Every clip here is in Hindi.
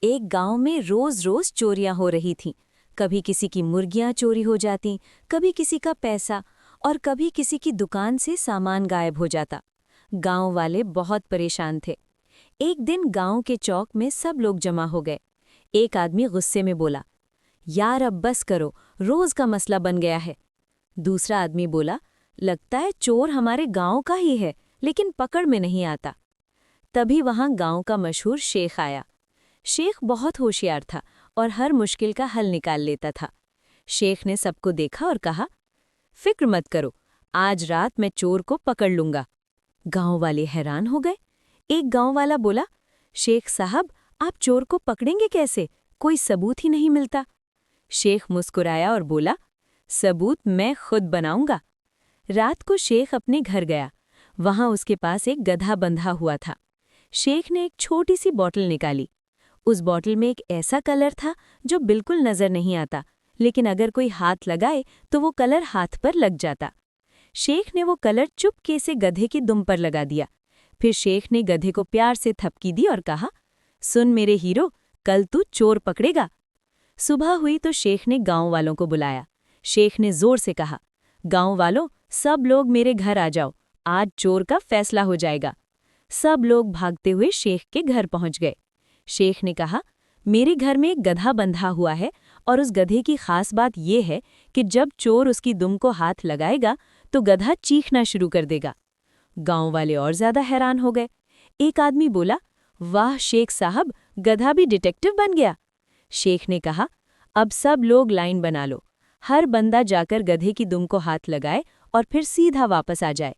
एक गांव में रोज रोज चोरियां हो रही थीं। कभी किसी की मुर्गियां चोरी हो जाती, कभी किसी का पैसा और कभी किसी की दुकान से सामान गायब हो जाता। गांव वाले बहुत परेशान थे। एक दिन गांव के चौक में सब लोग जमा हो गए। एक आदमी गुस्से में बोला, यार अब बस करो, रोज का मसला बन गया है। दूसरा आदमी बोला, लगता है चोर हमारे गांव का ही है, लेकिन पकड़ में नहीं आता। तभी वहां गांव का मशहूर शेख आया। शेख बहुत होशियार था और हर मुश्किल का हल निकाल लेता था। शेख ने सबको देखा और कहा, फिक्र मत करो, आज रात मैं चोर को पकड़ लूंगा। गांव वाले हैरान हो गए। एक गांव वाला बोला, शेख साहब, आप चोर को पकड़ेंगे कैसे? कोई सबूत ही नहीं मिलता। शेख मुस्कुराया और बोला, सबूत मैं खुद बनाऊंगा। रात को शेख अपने घर गया। वहां उसके पास एक गधा बंधा हुआ था। शेख ने एक छोटी सी बोतल निकाली। उस बोतल में एक ऐसा कलर था जो बिल्कुल नजर नहीं आता, लेकिन अगर कोई हाथ लगाए तो वो कलर हाथ पर लग जाता। शेख ने वो कलर चुपके से गधे की दुम पर लगा दिया। फिर शेख ने गधे को प्यार से थपकी दी और कहा, सुन मेरे हीरो, कल तू चोर पकड़ेगा। सुबह हुई तो शेख ने गांव वालों को बुलाया। शेख ने जोर से कहा, गांव वालों, सब लोग मेरे घर आ जाओ, आज चोर का फैसला हो जाएगा। सब लोग भागते हुए शेख के घर पहुंच गए। शेख ने कहा, मेरे घर में एक गधा बंधा हुआ है और उस गधे की खास बात यह है कि जब चोर उसकी दुम को हाथ लगाएगा तो गधा चीखना शुरू कर देगा। गांव वाले और ज्यादा हैरान हो गए। एक आदमी बोला, वाह शेख साहब, गधा भी डिटेक्टिव बन गया। शेख ने कहा, अब सब लोग लाइन बना लो, हर बंदा जाकर गधे की दुम को हाथ लगाए और फिर सीधा वापस आ जाए।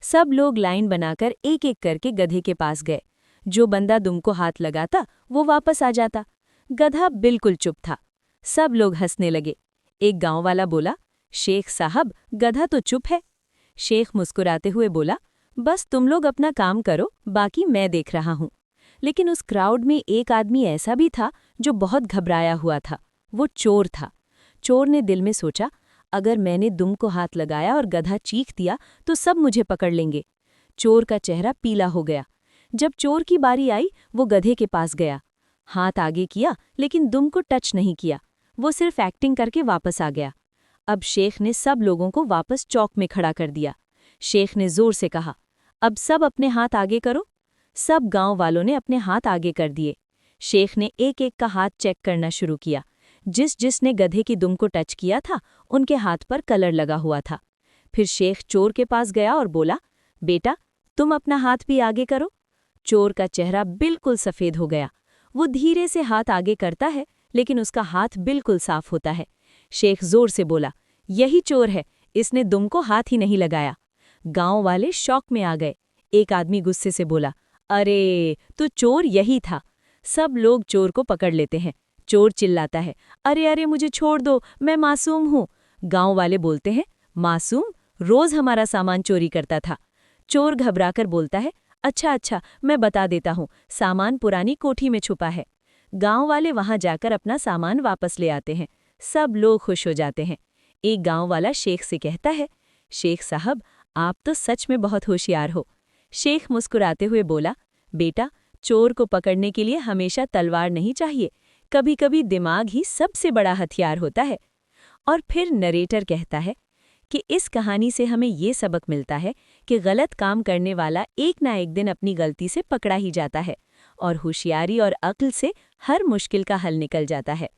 सब लोग लाइन बनाकर एक एक करके गधे के पास गए। जो बंदा दुम को हाथ लगाता वो वापस आ जाता। गधा बिल्कुल चुप था। सब लोग हंसने लगे। एक गांव वाला बोला, शेख साहब, गधा तो चुप है। शेख मुस्कुराते हुए बोला, बस तुम लोग अपना काम करो, बाकी मैं देख रहा हूं। लेकिन उस क्राउड में एक आदमी ऐसा भी था जो बहुत घबराया हुआ था। वो चोर था। चोर ने दिल में सोचा, अगर मैंने दुम को हाथ लगाया और गधा चीख दिया तो सब मुझे पकड़ लेंगे। चोर का चेहरा पीला हो गया। जब चोर की बारी आई, वो गधे के पास गया। हाथ आगे किया, लेकिन दुम को टच नहीं किया। वो सिर्फ एक्टिंग करके वापस आ गया। अब शेख ने सब लोगों को वापस चौक में खड़ा कर दिया। शेख ने जोर से कहा, अब सब अपने हाथ आगे करो। सब गांव वालों ने अपने हाथ आगे कर दिए। शेख ने एक एक का हाथ चेक करना शुरू किया। जिसने गधे की दुम को टच किया था, उनके हाथ पर कलर लगा हुआ था। फिर शेख चोर के पास गया और बोला, बेटा, तुम अपना हाथ भी आगे करो। चोर का चेहरा बिल्कुल सफ़ेद हो गया। वो धीरे से हाथ आगे करता है, लेकिन उसका हाथ बिल्कुल साफ होता है। शेख जोर से बोला, यही चोर है, इसने दुम को हाथ ही नहीं लगाया। गांव वाले शॉक में आ गए। एक आदमी गुस्से से बोला, अरे तो चोर यही था। सब लोग चोर को पकड़ लेते हैं। चोर चिल्लाता है, अरे अरे मुझे छोड़ दो, मैं मासूम हूँ। गांव वाले बोलते हैं, मासूम? रोज हमारा सामान चोरी करता था। चोर घबराकर बोलता है, अच्छा अच्छा, मैं बता देता हूँ, सामान पुरानी कोठी में छुपा है। गांव वाले वहां जाकर अपना सामान वापस ले आते हैं। सब लोग खुश हो जाते हैं। एक गांव वाला शेख से कहता है, शेख साहब, आप तो सच में बहुत होशियार हो। शेख मुस्कुराते हुए बोला, बेटा, चोर को पकड़ने के लिए हमेशा तलवार नहीं चाहिए, कभी कभी दिमाग ही सबसे बड़ा हथियार होता है। और फिर नरेटर कहता है कि इस कहानी से हमें ये सबक मिलता है कि गलत काम करने वाला एक ना एक दिन अपनी गलती से पकड़ा ही जाता है और होशियारी और अक्ल से हर मुश्किल का हल निकल जाता है।